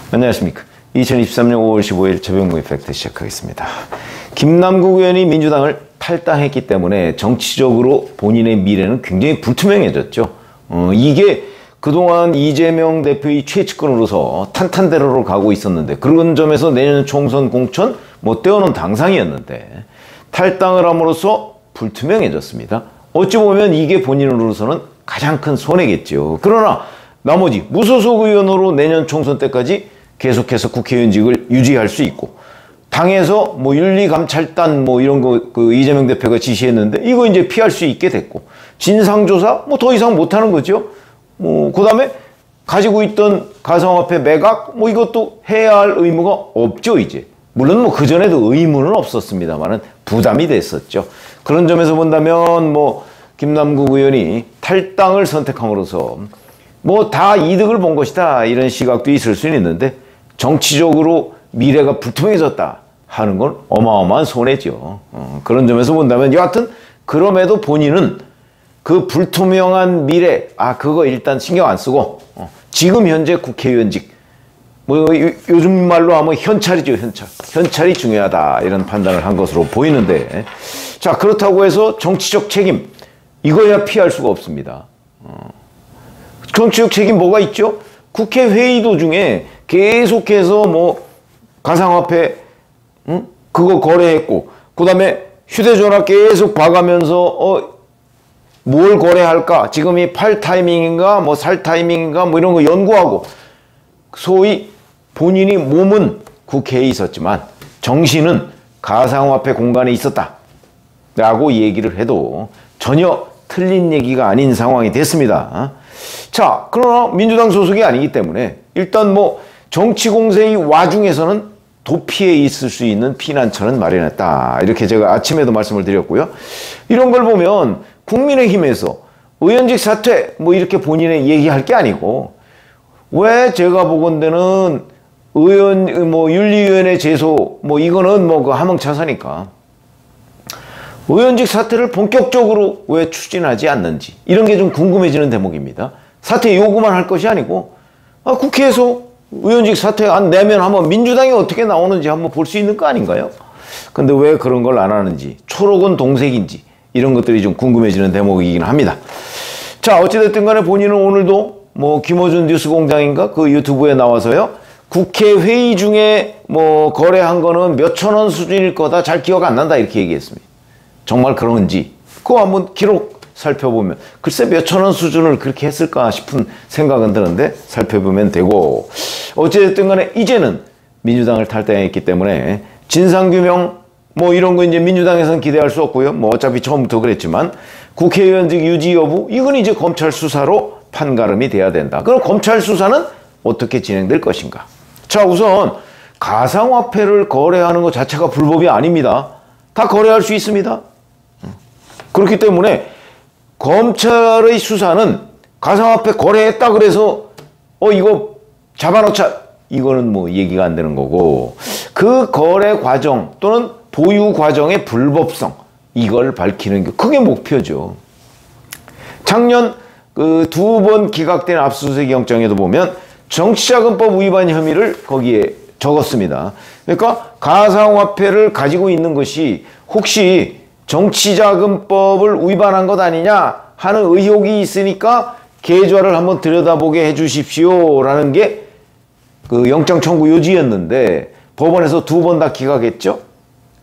안녕하십니까. 2023년 5월 15일 최병무의 팩트 시작하겠습니다. 김남국 의원이 민주당을 탈당했기 때문에 정치적으로 본인의 미래는 굉장히 불투명해졌죠. 이게 그동안 이재명 대표의 최측근으로서 탄탄대로로 가고 있었는데, 그런 점에서 내년 총선 공천 떼어놓은 당상이었는데 탈당을 함으로써 불투명해졌습니다. 어찌 보면 이게 본인으로서는 가장 큰 손해겠죠. 그러나 나머지 무소속 의원으로 내년 총선 때까지 계속해서 국회의원직을 유지할 수 있고, 당에서 윤리감찰단 이런 거 이재명 대표가 지시했는데 이거 이제 피할 수 있게 됐고, 진상조사 더 이상 못하는 거죠. 그 다음에 가지고 있던 가상화폐 매각 이것도 해야 할 의무가 없죠. 이제 물론 그전에도 의무는 없었습니다만은 부담이 됐었죠. 그런 점에서 본다면 김남국 의원이 탈당을 선택함으로써 다 이득을 본 것이다, 이런 시각도 있을 수는 있는데, 정치적으로 미래가 불투명해졌다 하는 건 어마어마한 손해죠. 그런 점에서 본다면 여하튼 그럼에도 본인은 그 불투명한 미래, 그거 일단 신경 안 쓰고 지금 현재 국회의원직, 요즘 말로 하면 현찰이죠. 현찰이 중요하다, 이런 판단을 한 것으로 보이는데, 자, 그렇다고 해서 정치적 책임, 이거야 피할 수가 없습니다. 정치적 책임 뭐가 있죠? 국회 회의 도중에 계속해서 가상화폐 그거 거래했고, 그 다음에 휴대전화 계속 봐가면서 뭘 거래할까, 지금이 팔 타이밍인가 살 타이밍인가 이런 거 연구하고, 소위 본인이 몸은 국회에 있었지만 정신은 가상화폐 공간에 있었다 라고 얘기를 해도 전혀 틀린 얘기가 아닌 상황이 됐습니다. 자, 그러나 민주당 소속이 아니기 때문에 일단 정치 공세의 와중에서는 도피해 있을 수 있는 피난처는 마련했다, 이렇게 제가 아침에도 말씀을 드렸고요. 이런 걸 보면 국민의힘에서 의원직 사퇴 이렇게 본인의 얘기할 게 아니고, 왜 제가 보건대는 의원 윤리위원회 제소 이거는 그 하명차사니까 의원직 사퇴를 본격적으로 왜 추진하지 않는지, 이런 게 좀 궁금해지는 대목입니다. 사퇴 요구만 할 것이 아니고 국회에서 의원직 사퇴 안 내면 한번 민주당이 어떻게 나오는지 한번 볼 수 있는 거 아닌가요? 근데 왜 그런 걸 안 하는지, 초록은 동색인지, 이런 것들이 좀 궁금해지는 대목이긴 합니다. 자, 어찌됐든 간에 본인은 오늘도 김어준 뉴스공장인가 그 유튜브에 나와서요, 국회 회의 중에 거래한 거는 몇천 원 수준일 거다, 잘 기억 안 난다, 이렇게 얘기했습니다. 정말 그런지 그거 한번 기록 살펴보면 글쎄 몇천 원 수준을 그렇게 했을까 싶은 생각은 드는데 살펴보면 되고, 어찌됐든 간에 이제는 민주당을 탈당했기 때문에 진상규명 이런 거 이제 민주당에서는 기대할 수 없고요. 어차피 처음부터 그랬지만 국회의원직 유지 여부, 이건 이제 검찰 수사로 판가름이 돼야 된다. 그럼 검찰 수사는 어떻게 진행될 것인가? 자, 우선 가상화폐를 거래하는 것 자체가 불법이 아닙니다. 다 거래할 수 있습니다. 그렇기 때문에 검찰의 수사는 가상화폐 거래했다 그래서 이거 잡아놓자, 이거는 얘기가 안 되는 거고, 그 거래 과정 또는 보유 과정의 불법성, 이걸 밝히는 게 그게 목표죠. 작년 그 2번 기각된 압수수색 영장에도 보면 정치자금법 위반 혐의를 거기에 적었습니다. 그러니까 가상화폐를 가지고 있는 것이 혹시 정치자금법을 위반한 것 아니냐 하는 의혹이 있으니까 계좌를 한번 들여다보게 해주십시오 라는 게 그 영장 청구 요지였는데, 법원에서 2번 다 기각했죠.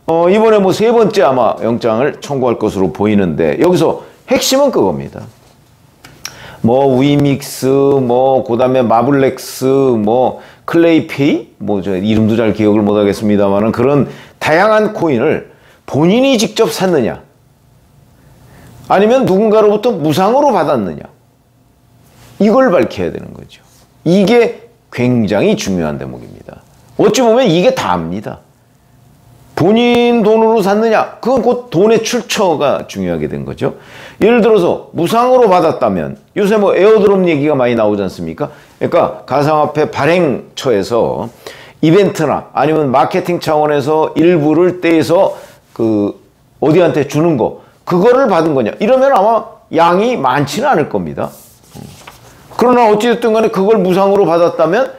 이번에 3번째 아마 영장을 청구할 것으로 보이는데, 여기서 핵심은 그겁니다. 위믹스, 그 다음에 마블렉스, 클레이페이, 저 이름도 잘 기억을 못 하겠습니다만은 그런 다양한 코인을 본인이 직접 샀느냐, 아니면 누군가로부터 무상으로 받았느냐, 이걸 밝혀야 되는 거죠. 이게 굉장히 중요한 대목입니다. 어찌 보면 이게 다입니다. 본인 돈으로 샀느냐, 그건 곧 돈의 출처가 중요하게 된 거죠. 예를 들어서 무상으로 받았다면, 요새 에어드롭 얘기가 많이 나오지 않습니까? 그러니까 가상화폐 발행처에서 이벤트나 아니면 마케팅 차원에서 일부를 떼서 어디한테 주는 거, 그거를 받은 거냐, 이러면 아마 양이 많지는 않을 겁니다. 그러나 어찌됐든 간에 그걸 무상으로 받았다면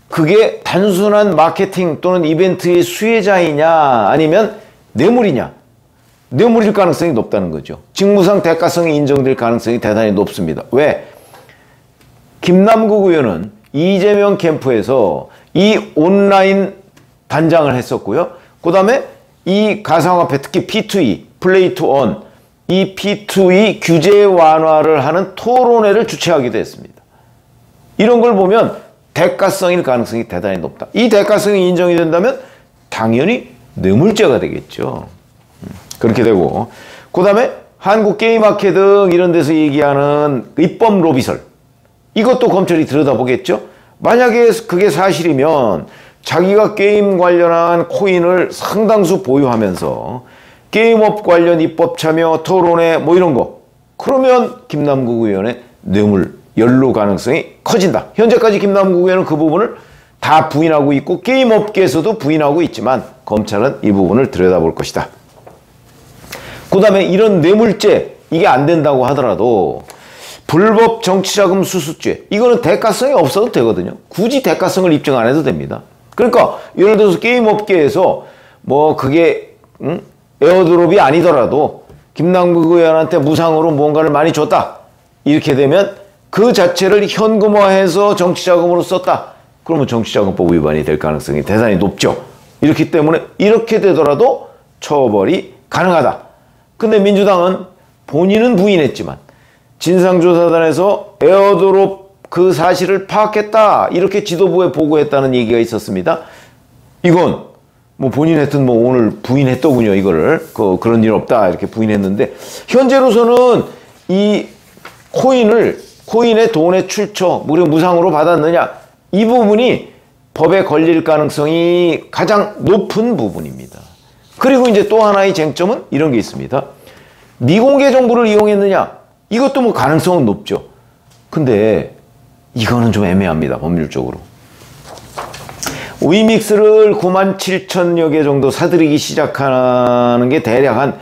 그게 단순한 마케팅 또는 이벤트의 수혜자이냐 아니면 뇌물이냐. 뇌물일 가능성이 높다는 거죠. 직무상 대가성이 인정될 가능성이 대단히 높습니다. 왜? 김남국 의원은 이재명 캠프에서 이 온라인 단장을 했었고요. 그 다음에 이 가상화폐 특히 P2E, 플레이 투 원, 이 P2E 규제 완화를 하는 토론회를 주최하기도 했습니다. 이런 걸 보면 대가성일 가능성이 대단히 높다. 이 대가성이 인정이 된다면 당연히 뇌물죄가 되겠죠. 그렇게 되고, 그 다음에 한국게임학회 등 이런 데서 얘기하는 입법 로비설, 이것도 검찰이 들여다보겠죠. 만약에 그게 사실이면 자기가 게임 관련한 코인을 상당수 보유하면서 게임업 관련 입법 참여, 토론회 뭐 이런 거, 그러면 김남국 의원의 뇌물 연루 가능성이 커진다. 현재까지 김남국 의원은 그 부분을 다 부인하고 있고 게임업계에서도 부인하고 있지만 검찰은 이 부분을 들여다볼 것이다. 그 다음에 이런 뇌물죄, 이게 안 된다고 하더라도 불법 정치자금 수수죄, 이거는 대가성이 없어도 되거든요. 굳이 대가성을 입증 안 해도 됩니다. 그러니까 예를 들어서 게임업계에서 뭐 그게 에어드롭이 아니더라도 김남국 의원한테 무상으로 뭔가를 많이 줬다, 이렇게 되면 그 자체를 현금화해서 정치자금으로 썼다, 그러면 정치자금법 위반이 될 가능성이 대단히 높죠. 이렇기 때문에 이렇게 되더라도 처벌이 가능하다. 근데 민주당은 본인은 부인했지만 진상조사단에서 에어드롭 그 사실을 파악했다, 이렇게 지도부에 보고했다는 얘기가 있었습니다. 이건 뭐 본인 하여튼 뭐 오늘 부인했더군요. 이거를 그런 일 없다 이렇게 부인했는데, 현재로서는 이 코인의 돈의 출처 무려 무상으로 받았느냐, 이 부분이 법에 걸릴 가능성이 가장 높은 부분입니다. 그리고 이제 또 하나의 쟁점은 이런 게 있습니다. 미공개 정보를 이용했느냐, 이것도 뭐 가능성은 높죠. 근데 이거는 좀 애매합니다, 법률적으로. 위믹스를 97,000여 개 정도 사들이기 시작하는 게 대략 한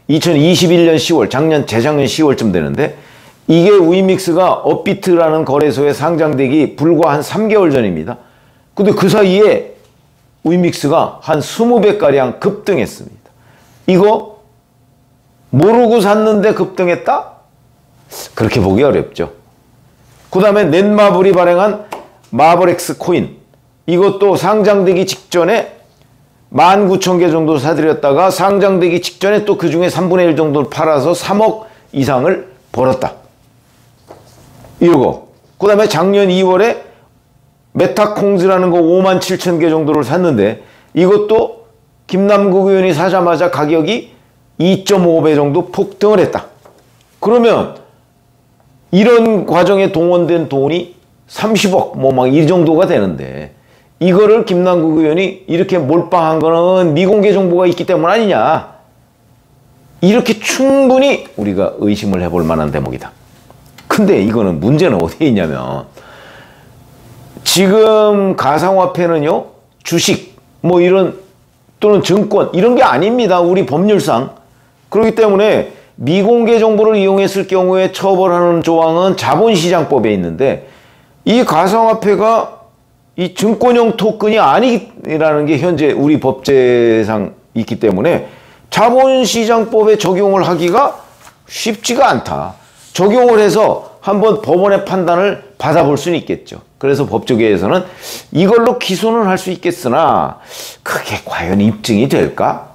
2021년 10월, 재작년 10월쯤 되는데, 이게 위믹스가 업비트라는 거래소에 상장되기 불과 한 3개월 전입니다. 근데 그 사이에 위믹스가 한 20배가량 급등했습니다. 이거 모르고 샀는데 급등했다? 그렇게 보기 어렵죠. 그 다음에 넷마블이 발행한 마블엑스 코인, 이것도 상장되기 직전에 19,000개 정도 사들였다가 상장되기 직전에 또 그 중에 3분의 1 정도를 팔아서 3억 이상을 벌었다. 이러고, 그 다음에 작년 2월에 메타콩즈라는 거 57,000개 정도를 샀는데, 이것도 김남국 의원이 사자마자 가격이 2.5배 정도 폭등을 했다. 그러면 이런 과정에 동원된 돈이 30억 뭐 막 이 정도가 되는데, 이거를 김남국 의원이 이렇게 몰빵한 거는 미공개 정보가 있기 때문 아니냐, 이렇게 충분히 우리가 의심을 해볼 만한 대목이다. 근데 이거는 문제는 어디에 있냐면, 지금 가상화폐는요, 주식 뭐 이런 또는 증권 이런 게 아닙니다, 우리 법률상. 그렇기 때문에 미공개 정보를 이용했을 경우에 처벌하는 조항은 자본시장법에 있는데, 이 가상화폐가 이 증권형 토큰이 아니라는 게 현재 우리 법제상 있기 때문에 자본시장법에 적용을 하기가 쉽지가 않다. 적용을 해서 한번 법원의 판단을 받아볼 수는 있겠죠. 그래서 법조계에서는 이걸로 기소는 할 수 있겠으나 그게 과연 입증이 될까?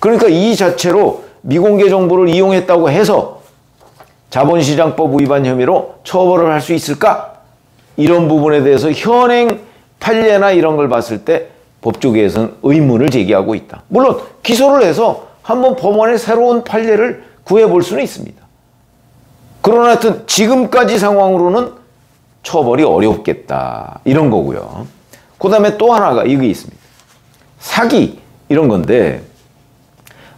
그러니까 이 자체로 미공개 정보를 이용했다고 해서 자본시장법 위반 혐의로 처벌을 할 수 있을까? 이런 부분에 대해서 현행 판례나 이런 걸 봤을 때 법조계에서는 의문을 제기하고 있다. 물론 기소를 해서 한번 법원의 새로운 판례를 구해볼 수는 있습니다. 그러나 하여튼 지금까지 상황으로는 처벌이 어렵겠다, 이런 거고요. 그 다음에 또 하나가 이게 있습니다. 사기, 이런 건데,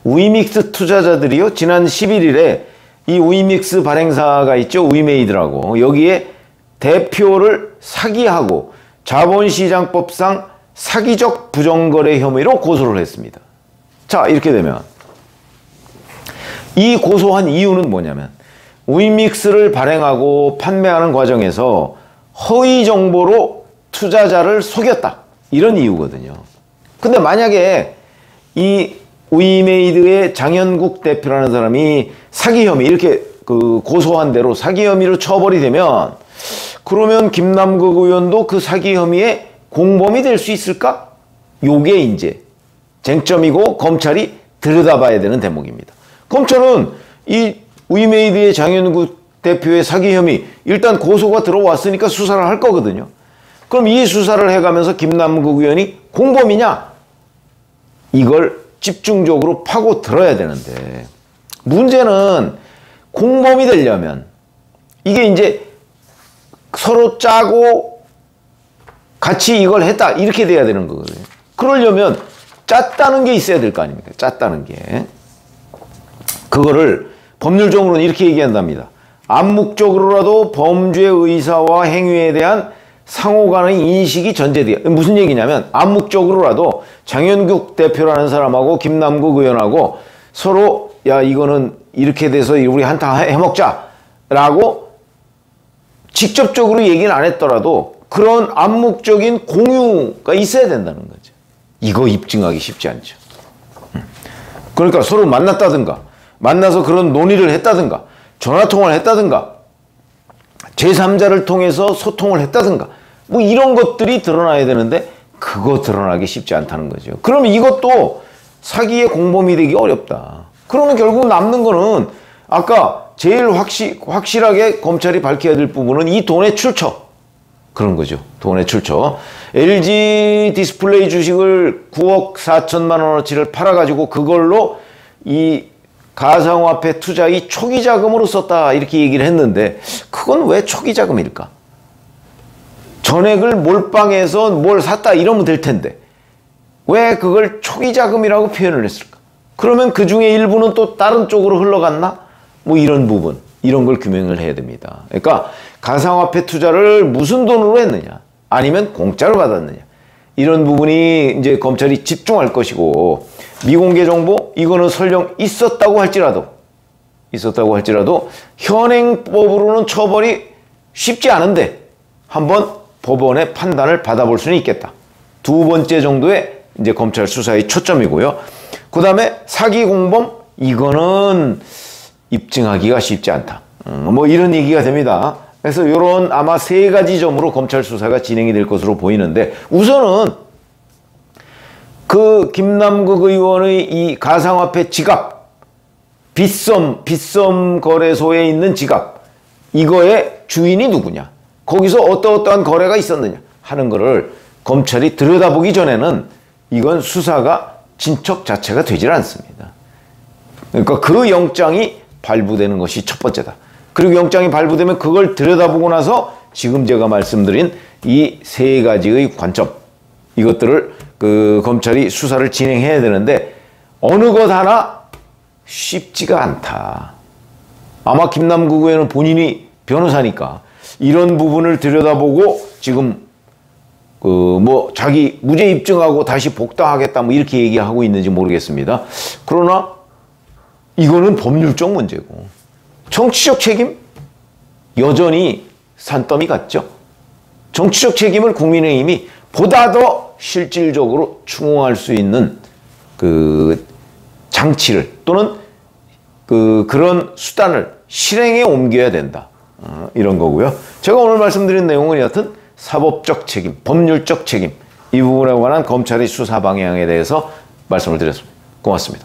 위믹스 투자자들이요, 지난 11일에 이 위믹스 발행사가 있죠, 위메이드라고. 여기에 대표를 사기하고 자본시장법상 사기적 부정거래 혐의로 고소를 했습니다. 자, 이렇게 되면 이 고소한 이유는 뭐냐면, 위믹스를 발행하고 판매하는 과정에서 허위 정보로 투자자를 속였다. 이런 이유거든요. 근데 만약에 이 위메이드의 장현국 대표라는 사람이 사기 혐의, 이렇게 고소한 대로 사기 혐의로 처벌이 되면, 그러면 김남국 의원도 그 사기 혐의의 공범이 될 수 있을까? 요게 이제 쟁점이고 검찰이 들여다봐야 되는 대목입니다. 검찰은 이 위메이드의 장현국 대표의 사기 혐의, 일단 고소가 들어왔으니까 수사를 할 거거든요. 그럼 이 수사를 해가면서 김남국 의원이 공범이냐? 이걸 집중적으로 파고 들어야 되는데, 문제는 공범이 되려면 이게 이제 서로 짜고 같이 이걸 했다, 이렇게 돼야 되는 거거든요. 그러려면 짰다는 게 있어야 될 거 아닙니까? 짰다는 게. 그거를 법률적으로는 이렇게 얘기한답니다. 암묵적으로라도 범죄 의사와 행위에 대한 상호간의 인식이 전제돼요. 무슨 얘기냐면, 암묵적으로라도 장현국 대표라는 사람하고 김남국 의원하고 서로 야, 이거는 이렇게 돼서 우리 한탕 해먹자 라고 직접적으로 얘기는 안 했더라도 그런 암묵적인 공유가 있어야 된다는 거죠. 이거 입증하기 쉽지 않죠. 그러니까 서로 만났다든가, 만나서 그런 논의를 했다든가, 전화통화를 했다든가, 제3자를 통해서 소통을 했다든가, 뭐 이런 것들이 드러나야 되는데 그거 드러나기 쉽지 않다는 거죠. 그러면 이것도 사기의 공범이 되기 어렵다. 그러면 결국 남는 거는 아까 제일 확실하게 검찰이 밝혀야 될 부분은 이 돈의 출처. 그런 거죠. 돈의 출처. LG 디스플레이 주식을 9억 4천만 원어치를 팔아가지고 그걸로 이 가상화폐 투자의 초기 자금으로 썼다, 이렇게 얘기를 했는데, 그건 왜 초기 자금일까? 전액을 몰빵해서 뭘 샀다 이러면 될 텐데 왜 그걸 초기 자금이라고 표현을 했을까? 그러면 그 중에 일부는 또 다른 쪽으로 흘러갔나? 뭐 이런 부분, 이런 걸 규명을 해야 됩니다. 그러니까 가상화폐 투자를 무슨 돈으로 했느냐, 아니면 공짜로 받았느냐, 이런 부분이 이제 검찰이 집중할 것이고, 미공개 정보, 이거는 설령 있었다고 할지라도 현행법으로는 처벌이 쉽지 않은데 한번 법원의 판단을 받아볼 수는 있겠다. 두 번째 정도의 이제 검찰 수사의 초점이고요. 그 다음에 사기 공범, 이거는 입증하기가 쉽지 않다. 뭐 이런 얘기가 됩니다. 그래서 이런 아마 세 가지 점으로 검찰 수사가 진행이 될 것으로 보이는데, 우선은 그 김남국 의원의 이 가상화폐 지갑, 빗썸 거래소에 있는 지갑, 이거의 주인이 누구냐, 거기서 어떠한 거래가 있었느냐 하는 거를 검찰이 들여다보기 전에는 이건 수사가 진척 자체가 되질 않습니다. 그러니까 그 영장이 발부되는 것이 첫 번째다. 그리고 영장이 발부되면 그걸 들여다보고 나서 지금 제가 말씀드린 이 세 가지의 관점, 이것들을 그 검찰이 수사를 진행해야 되는데 어느 것 하나 쉽지가 않다. 아마 김남국 의원은 본인이 변호사니까 이런 부분을 들여다보고 지금 뭐 자기 무죄 입증하고 다시 복당하겠다 뭐 이렇게 얘기하고 있는지 모르겠습니다. 그러나 이거는 법률적 문제고, 정치적 책임 여전히 산더미 같죠. 정치적 책임을 국민의힘이 보다 더 실질적으로 추궁할 수 있는 그 장치를 또는 그런 수단을 실행에 옮겨야 된다. 이런 거고요. 제가 오늘 말씀드린 내용은 여하튼 사법적 책임, 법률적 책임, 이 부분에 관한 검찰의 수사 방향에 대해서 말씀을 드렸습니다. 고맙습니다.